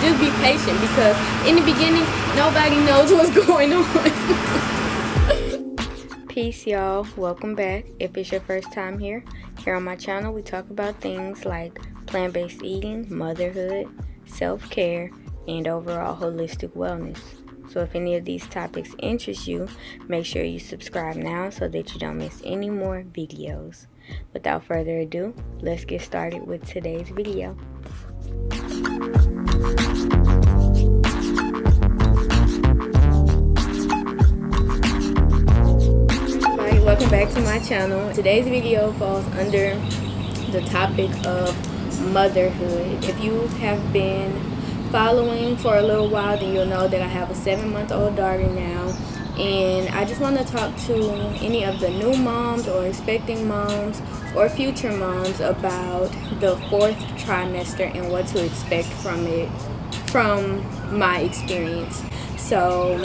just be patient, because in the beginning nobody knows what's going on. Peace, y'all. Welcome back. If it's your first time here on my channel, we talk about things like plant-based eating, motherhood, self-care, and overall holistic wellness. So if any of these topics interest you, make sure you subscribe now so that you don't miss any more videos. Without further ado, let's get started with today's video. Alright, welcome back to my channel. Today's video falls under the topic of motherhood. If you have been following for a little while, then you'll know that I have a 7-month-old daughter now, and I just want to talk to any of the new moms or expecting moms or future moms about the 4th trimester and what to expect from it, from my experience. So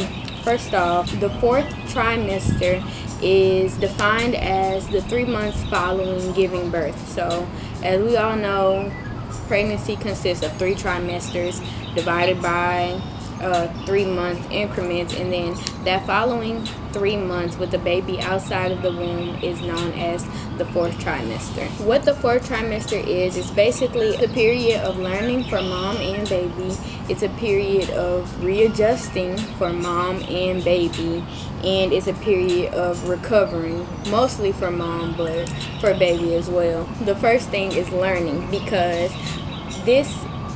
first off, the 4th trimester is defined as the 3 months following giving birth. So as we all know, pregnancy consists of 3 trimesters divided by 3-month increments, and then that following 3 months with the baby outside of the womb is known as the 4th trimester. What the 4th trimester is basically a period of learning for mom and baby. It's a period of readjusting for mom and baby, and it's a period of recovering, mostly for mom but for baby as well. The first thing is learning, because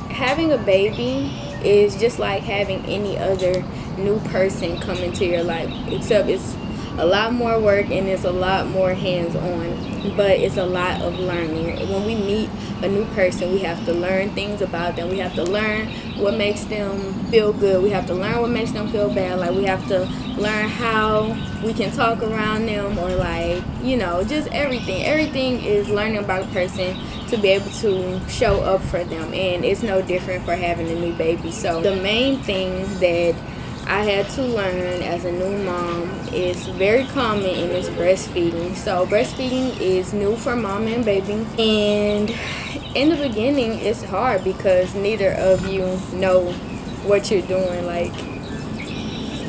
having a baby is just like having any other new person come into your life, except it's a lot more work and it's a lot more hands-on, but it's a lot of learning. When we meet a new person, we have to learn things about them. We have to learn what makes them feel good. We have to learn what makes them feel bad. Like, we have to learn how we can talk around them, or like, you know, just everything. Everything is learning about a person to be able to show up for them, and it's no different for having a new baby. So the main thing that I had to learn as a new mom is very common, and it's breastfeeding. So breastfeeding is new for mom and baby, and in the beginning it's hard because neither of you know what you're doing. Like,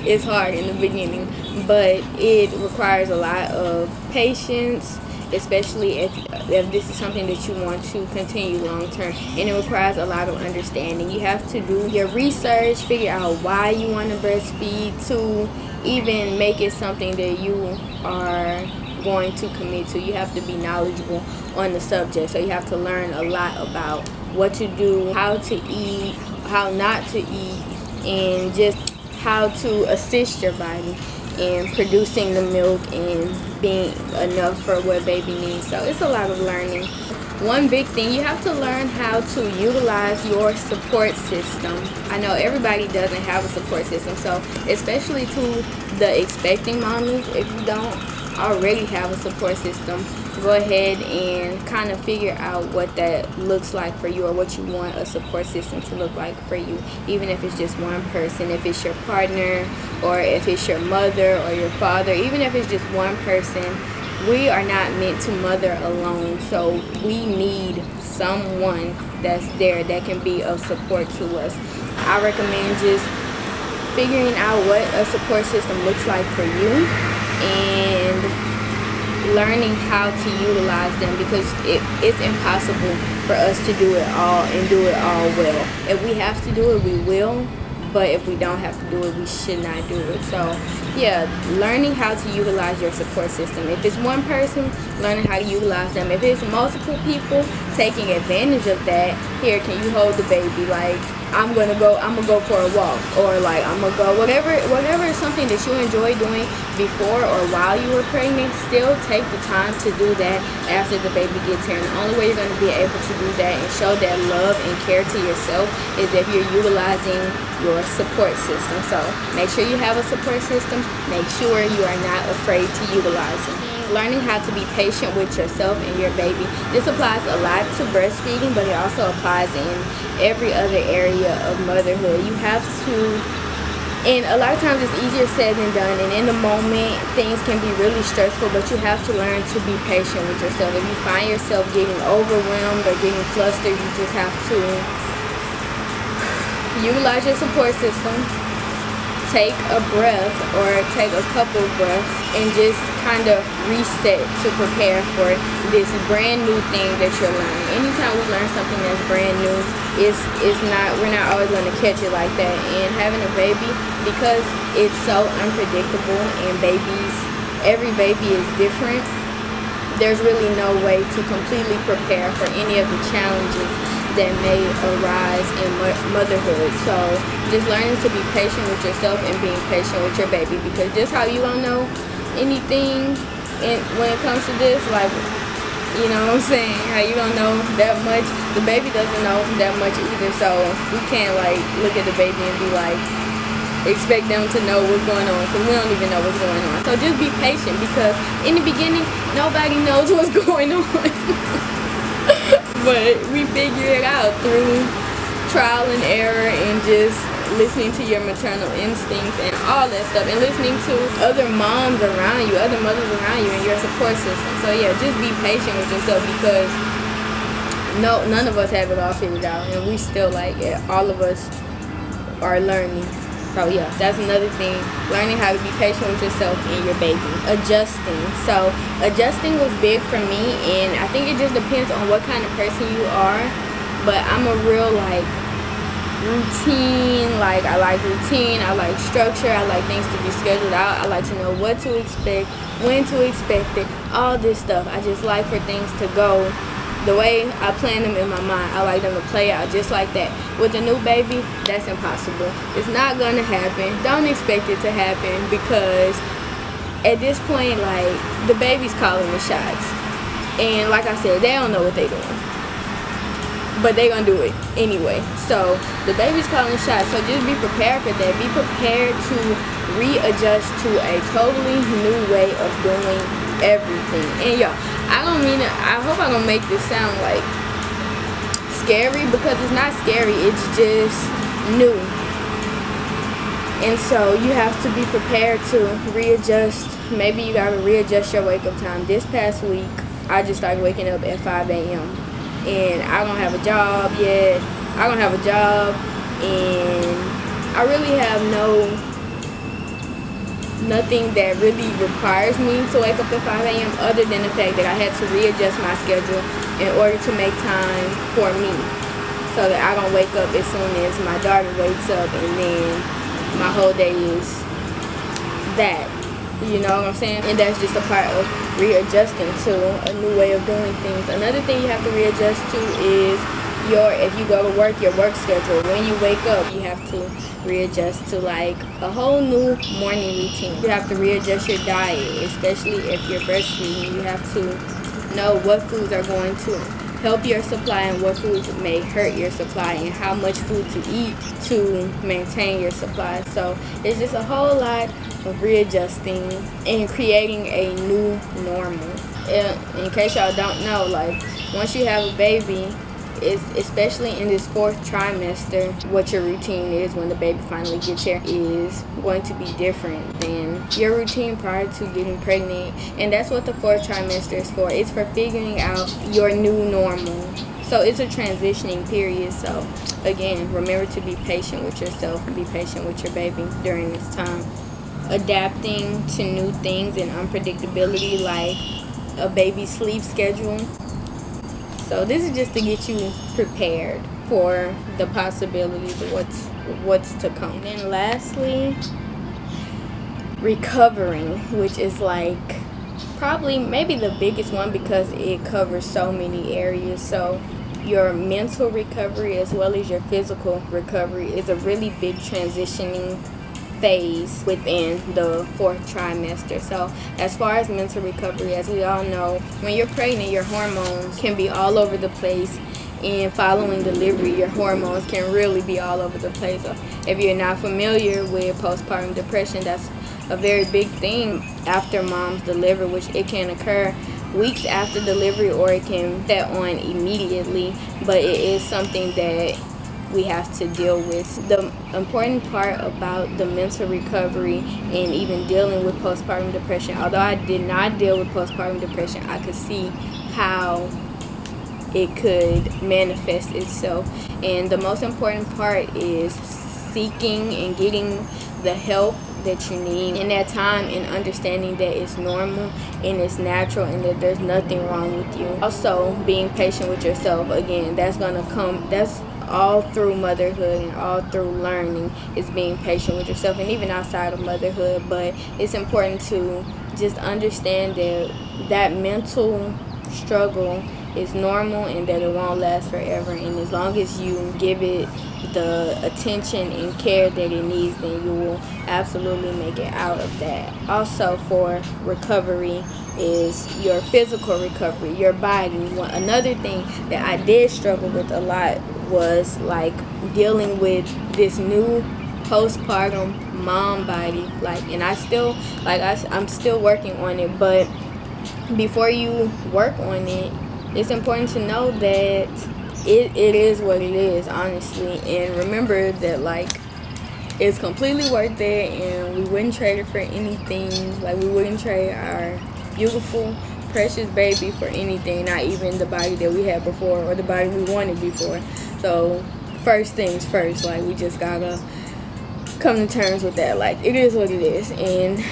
it's hard in the beginning, but it requires a lot of patience, especially if this is something that you want to continue long term, and it requires a lot of understanding. You have to do your research, figure out why you want to breastfeed, to even make it something that you are going to commit to. You have to be knowledgeable on the subject, so you have to learn a lot about what to do, how to eat, how not to eat, and just how to assist your body in producing the milk and being enough for what baby needs. So it's a lot of learning. One big thing, you have to learn how to utilize your support system. I know everybody doesn't have a support system, so especially to the expecting mommies, if you don't already have a support system, go ahead and kind of figure out what that looks like for you, or what you want a support system to look like for you. Even if it's just one person, if it's your partner, or if it's your mother or your father, even if it's just one person, we are not meant to mother alone. So we need someone that's there that can be of support to us. I recommend just figuring out what a support system looks like for you, and learning how to utilize them, because it's impossible for us to do it all and do it all well. If we have to do it, we will, but if we don't have to do it, we should not do it. So yeah, learning how to utilize your support system. If it's one person, learning how to utilize them. If it's multiple people, taking advantage of that. Here, can you hold the baby? Like, I'm gonna go for a walk, or like I'm gonna go, whatever is something that you enjoy doing before or while you were pregnant. Still take the time to do that after the baby gets here. And the only way you're gonna be able to do that and show that love and care to yourself is if you're utilizing your support system. So make sure you have a support system. Make sure you are not afraid to utilize it. Learning how to be patient with yourself and your baby. This applies a lot to breastfeeding, but it also applies in every other area of motherhood. You have to, and a lot of times it's easier said than done, and in the moment things can be really stressful, but you have to learn to be patient with yourself. If you find yourself getting overwhelmed or getting flustered, you just have to utilize your support system. Take a breath or take a couple breaths and just kind of reset to prepare for this brand new thing that you're learning. Anytime we learn something that's brand new, we're not always going to catch it like that. And having a baby, because it's so unpredictable and every baby is different, there's really no way to completely prepare for any of the challenges that may arise in motherhood. So just learning to be patient with yourself and being patient with your baby, because just how you don't know anything when it comes to this, like, you know what I'm saying, how you don't know that much, the baby doesn't know that much either. So we can't like look at the baby and be like, expect them to know what's going on, because we don't even know what's going on. So just be patient, because in the beginning nobody knows what's going on. But we figure it out through trial and error and just listening to your maternal instincts and all that stuff, and listening to other moms around you, other mothers around you, and your support system. So yeah, just be patient with yourself, because none of us have it all figured out, and we still all of us are learning. So yeah, that's another thing, learning how to be patient with yourself and your baby. Adjusting. So adjusting was big for me, and I think it just depends on what kind of person you are. But I'm a real routine, I like routine, I like structure, I like things to be scheduled out, I like to know what to expect, when to expect it, all this stuff. I just like for things to go the way I plan them in my mind. I like them to play out just like that. With a new baby, that's impossible. It's not gonna happen. Don't expect it to happen, because at this point, the baby's calling the shots. And like I said, they don't know what they're doing, but they're gonna do it anyway. So the baby's calling the shots. So just be prepared for that. Be prepared to readjust to a totally new way of doing everything. And y'all, I hope I don't make this sound scary, because it's not scary, it's just new. And so you have to be prepared to readjust. Maybe you gotta readjust your wake up time. This past week, I just started waking up at 5 a.m. and I don't have a job yet. I don't have a job, and I really have nothing that really requires me to wake up at 5 a.m. other than the fact that I had to readjust my schedule in order to make time for me, so that I don't wake up as soon as my daughter wakes up and then my whole day is that. You know what I'm saying? And that's just a part of readjusting to a new way of doing things. Another thing you have to readjust to is if you go to work, your work schedule. When you wake up, you have to readjust to a whole new morning routine. You have to readjust your diet, especially if you're breastfeeding. You have to know what foods are going to help your supply and what foods may hurt your supply, and how much food to eat to maintain your supply. So it's just a whole lot of readjusting and creating a new normal. In case y'all don't know, once you have a baby, especially in this 4th trimester, what your routine is when the baby finally gets here is going to be different than your routine prior to getting pregnant. And that's what the 4th trimester is for. It's for figuring out your new normal. So it's a transitioning period. So again, remember to be patient with yourself and be patient with your baby during this time. Adapting to new things and unpredictability, like a baby's sleep schedule. So this is just to get you prepared for the possibilities of what's to come. And then lastly, recovering, which is probably maybe the biggest one, because it covers so many areas. So your mental recovery as well as your physical recovery is a really big transitioning phase within the 4th trimester. So as far as mental recovery, as we all know, when you're pregnant, your hormones can be all over the place, and following delivery, your hormones can really be all over the place. So if you're not familiar with postpartum depression, that's a very big thing after moms deliver, which it can occur weeks after delivery, or it can set on immediately, but it is something that we have to deal with. The important part about the mental recovery and even dealing with postpartum depression, although I did not deal with postpartum depression, I could see how it could manifest itself. And the most important part is seeking and getting the help that you need in that time, and understanding that it's normal and it's natural and that there's nothing wrong with you. Also, being patient with yourself. Again, that's all through motherhood and all through learning, is being patient with yourself, and even outside of motherhood. But it's important to just understand that mental struggle is normal and that it won't last forever, and as long as you give it the attention and care that it needs, then you will absolutely make it out of that. Also, for recovery is your physical recovery, your body. Another thing that I did struggle with a lot was like dealing with this new postpartum mom body, and I'm still working on it. But before you work on it, it's important to know that it is what it is, honestly. And remember that it's completely worth it, and we wouldn't trade it for anything. We wouldn't trade our beautiful, precious baby for anything, not even the body that we had before or the body we wanted before. So first things first, we just gotta come to terms with that. It is what it is. And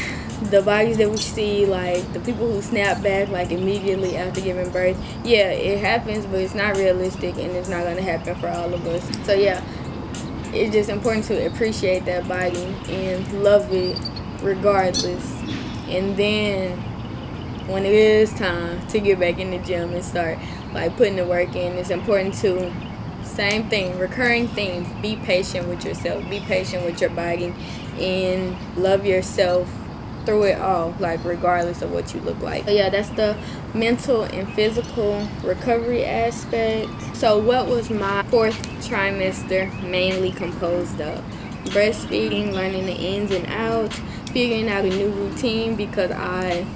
the bodies that we see, the people who snap back immediately after giving birth, yeah, it happens, but it's not realistic, and it's not going to happen for all of us. So yeah, it's just important to appreciate that body and love it regardless. And then when it is time to get back in the gym and start putting the work in, it's important to, same thing, recurring theme, be patient with yourself, be patient with your body, and love yourself through it all, regardless of what you look like. So yeah, that's the mental and physical recovery aspect. So what was my 4th trimester mainly composed of? Breastfeeding, learning the ins and outs, figuring out a new routine, because I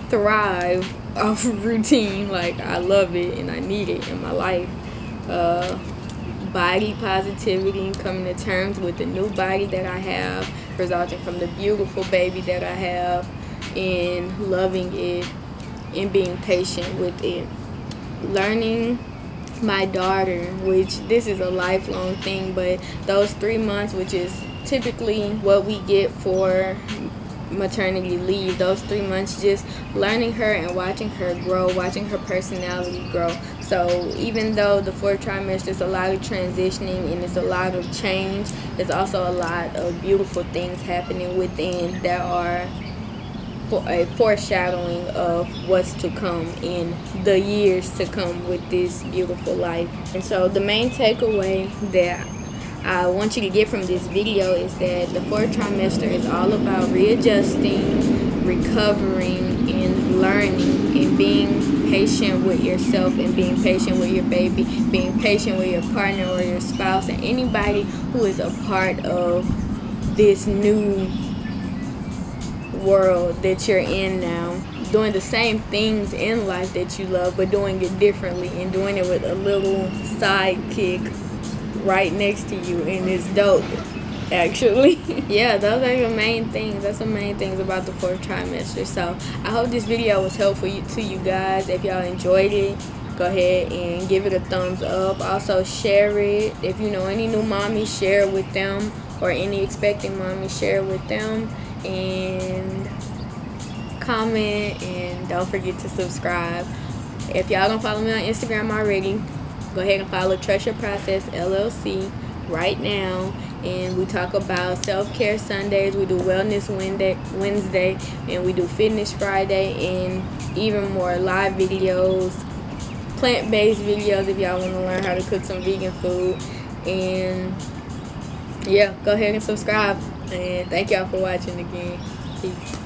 thrive off of routine. I love it and I need it in my life. Body positivity, coming to terms with the new body that I have, resulting from the beautiful baby that I have, and loving it and being patient with it. Learning my daughter, which this is a lifelong thing, but those 3 months, which is typically what we get for maternity leave, those 3 months, just learning her and watching her grow, watching her personality grow. So even though the 4th trimester is a lot of transitioning and it's a lot of change, there's also a lot of beautiful things happening within that are a foreshadowing of what's to come in the years to come with this beautiful life. And so the main takeaway that I want you to get from this video is that the 4th trimester is all about readjusting, recovering, and learning, and being patient with yourself, and being patient with your baby, being patient with your partner or your spouse, and anybody who is a part of this new world that you're in now, doing the same things in life that you love, but doing it differently, and doing it with a little sidekick right next to you, and it's dope, actually. Yeah, those are the main things. That's the main things about the 4th trimester. So I hope this video was helpful to you guys. If y'all enjoyed it, go ahead and give it a thumbs up. Also share it. If you know any new mommies, share it with them, or any expecting mommies, share it with them, and comment, and don't forget to subscribe. If y'all don't follow me on Instagram already, go ahead and follow Trust Your Process LLC right now. And we talk about self-care Sundays, we do wellness Wednesday, and we do fitness Friday, and even more live videos, plant-based videos if y'all want to learn how to cook some vegan food. And yeah, go ahead and subscribe, and thank y'all for watching again. Peace.